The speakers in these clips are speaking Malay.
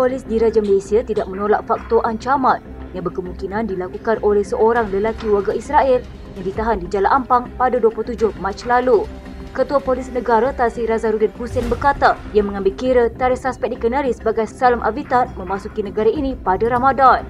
Polis Diraja Malaysia tidak menolak faktor ancaman yang berkemungkinan dilakukan oleh seorang lelaki warga Israel yang ditahan di Jalan Ampang pada 27 Mac lalu. Ketua Polis Negara Tan Sri Razaruddin Hussein berkata ia mengambil kira tarikh suspek dikenali sebagai Salam Avitat memasuki negara ini pada Ramadan.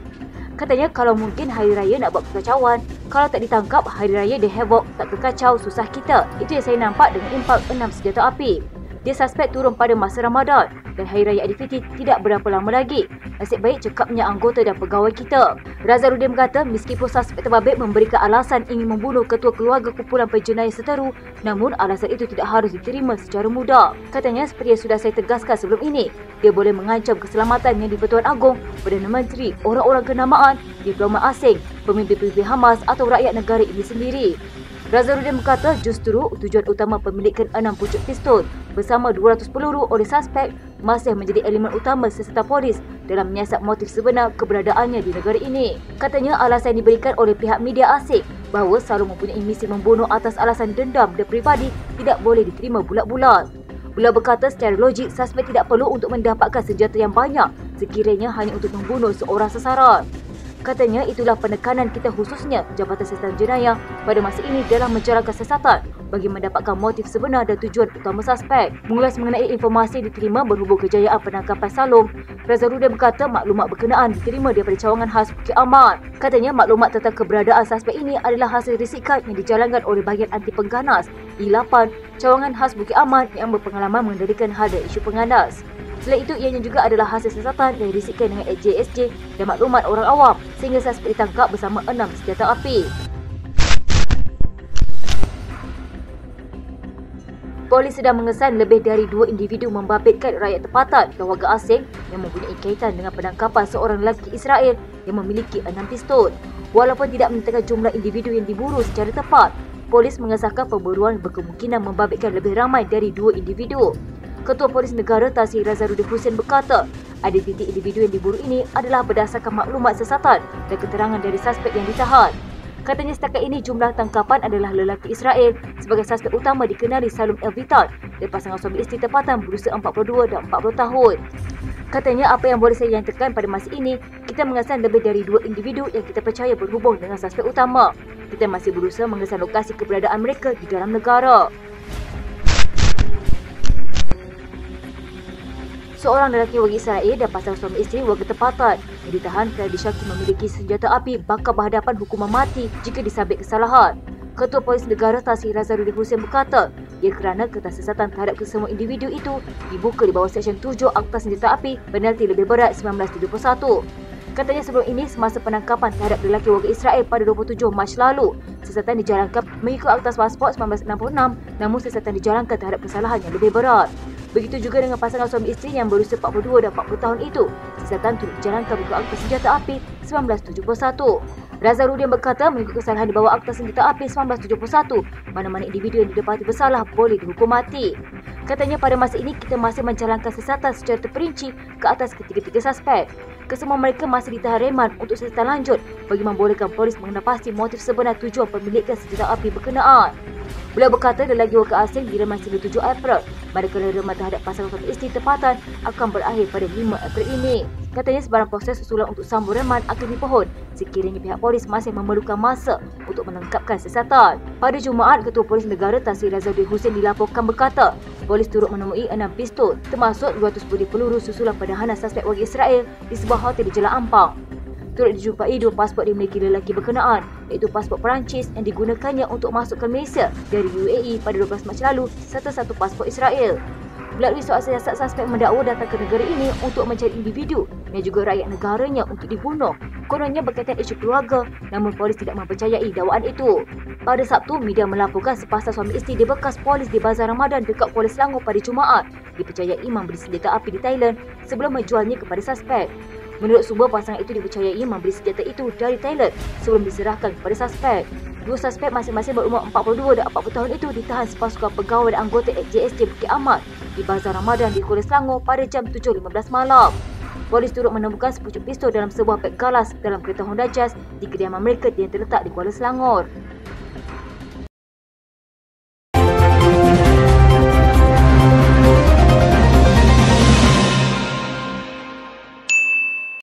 Katanya kalau mungkin hari raya nak buat kekacauan, kalau tak ditangkap hari raya dia havoc, tak kekacau, susah kita. Itu yang saya nampak dengan impak 6 senjata api. Dia suspek turun pada masa Ramadan dan Hari Raya Aidilfitri tidak berapa lama lagi. Nasib baik cekapnya anggota dan pegawai kita. Razaruddin berkata meskipun suspek terbabit memberikan alasan ingin membunuh ketua keluarga kumpulan penjenayah seteru, namun alasan itu tidak harus diterima secara mudah. Katanya seperti yang sudah saya tegaskan sebelum ini, dia boleh mengancam keselamatan yang di-Pertuan Agong, Perdana Menteri, orang-orang kenamaan, diplomat asing, pemimpin-pemimpin Hamas atau rakyat negara ini sendiri. Razaruddin berkata justru tujuan utama pemilikan 6 pucuk pistol bersama 200 peluru oleh suspek masih menjadi elemen utama serta polis dalam menyiasat motif sebenar keberadaannya di negara ini. Katanya alasan diberikan oleh pihak media asing bahawa Salam mempunyai misi membunuh atas alasan dendam dan peribadi tidak boleh diterima bulat-bulat. Beliau berkata secara logik suspek tidak perlu untuk mendapatkan senjata yang banyak sekiranya hanya untuk membunuh seorang sasaran. Katanya itulah penekanan kita khususnya Jabatan Siasatan Jenayah pada masa ini dalam menjalankan siasatan bagi mendapatkan motif sebenar dan tujuan utama suspek. Mengulas mengenai informasi diterima berhubung kejayaan penangkapan Salom, Razaruddin berkata maklumat berkenaan diterima daripada cawangan khas Bukit Aman. Katanya maklumat tentang keberadaan suspek ini adalah hasil risikan yang dijalankan oleh bahagian anti pengganas I8 cawangan khas Bukit Aman yang berpengalaman mengendalikan hal dan isu pengganas. Selain itu, ianya juga adalah hasil siasatan yang dirisikkan dengan JSJ dan maklumat orang awam sehingga suspek ditangkap bersama 6 senjata api. Polis sedang mengesan lebih dari 2 individu membabitkan rakyat tempatan dan warga asing yang mempunyai kaitan dengan penangkapan seorang lelaki Israel yang memiliki 6 pistol. Walaupun tidak menyatakan jumlah individu yang diburu secara tepat, polis mengesahkan pemburuan berkemungkinan membabitkan lebih ramai dari 2 individu. Ketua Polis Negara Tan Sri Razaruddin Hussein berkata, identiti individu yang diburu ini adalah berdasarkan maklumat siasatan dan keterangan dari suspek yang ditahan. Katanya setakat ini jumlah tangkapan adalah lelaki Israel sebagai suspek utama dikenali Salam Avitat dan pasangan suami isteri tempatan berusia 42 dan 40 tahun. Katanya apa yang boleh saya nyatakan pada masa ini, kita mengesan lebih dari 2 individu yang kita percaya berhubung dengan suspek utama. Kita masih berusaha mengesan lokasi keberadaan mereka di dalam negara. Seorang lelaki warga Israel dan pasangan suami isteri warga tempatan yang ditahan kerana disyaki memiliki senjata api bakal berhadapan hukuman mati jika disabit kesalahan. Ketua Polis Negara Tan Sri Razaruddin Hussein berkata, ia kerana kertas siasatan terhadap kesemua individu itu dibuka di bawah Seksyen 7 Akta Senjata Api penalti lebih berat 1971. Katanya sebelum ini semasa penangkapan terhadap lelaki warga Israel pada 27 Mac lalu, siasatan dijalankan mengikut Akta Pasport 1966 namun siasatan dijalankan terhadap kesalahan yang lebih berat. Begitu juga dengan pasangan suami isteri yang berusia 42 dan 40 tahun itu, siasatan turut dijalankan mengikut Akta Senjata Api 1971. Razaruddin berkata mengikut kesalahan di bawah Akta Senjata Api 1971, mana-mana individu yang didapati bersalah boleh dihukum mati. Katanya pada masa ini kita masih menjalankan siasatan secara terperinci ke atas ketiga-tiga suspek. Kesemua mereka masih ditahan reman untuk siasatan lanjut bagi membolehkan polis mengenal pasti motif sebenar tujuan pemilikan senjata api berkenaan. Beliau berkata lelaki warga asing direman sehingga 7 April, manakala reman terhadap pasangan suami isteri tempatan akan berakhir pada 5 April ini. Katanya sebarang proses susulan untuk sambung reman akan dipohon sekiranya pihak polis masih memerlukan masa untuk menangkapkan siasatan. Pada Jumaat, Ketua Polis Negara Tan Sri Razaruddin Hussein dilaporkan berkata, polis turut menemui 6 pistol termasuk 200 butir peluru susulan penahanan suspek warga Israel di sebuah hotel di Jalan Ampang. Turut dijumpai 2 pasport dimiliki lelaki berkenaan, iaitu pasport Perancis yang digunakannya untuk masuk ke Malaysia dari UAE pada 12 Mac lalu serta 1 pasport Israel. Melalui soal siasat, suspek mendakwa datang ke negara ini untuk mencari individu dan juga rakyat negaranya untuk dibunuh. Kononnya berkaitan isu keluarga, namun polis tidak mempercayai dakwaan itu. Pada Sabtu, media melaporkan sepasang suami isteri dibekas polis di Bazar Ramadan dekat Kuala Selangor pada Jumaat dipercayai membeli senjata api di Thailand sebelum menjualnya kepada suspek. Menurut sumber, pasangan itu dipercayai membeli senjata itu dari Thailand sebelum diserahkan kepada suspek. 2 suspek masing-masing berumur 42 dan 40 tahun itu ditahan sepasukan pegawai dan anggota JSJ Bukit Aman di Bazar Ramadan di Kuala Selangor pada jam 7.15 malam. Polis turut menemukan sepucuk pistol dalam sebuah beg galas dalam kereta Honda Jazz di kediaman mereka yang terletak di Kuala Selangor.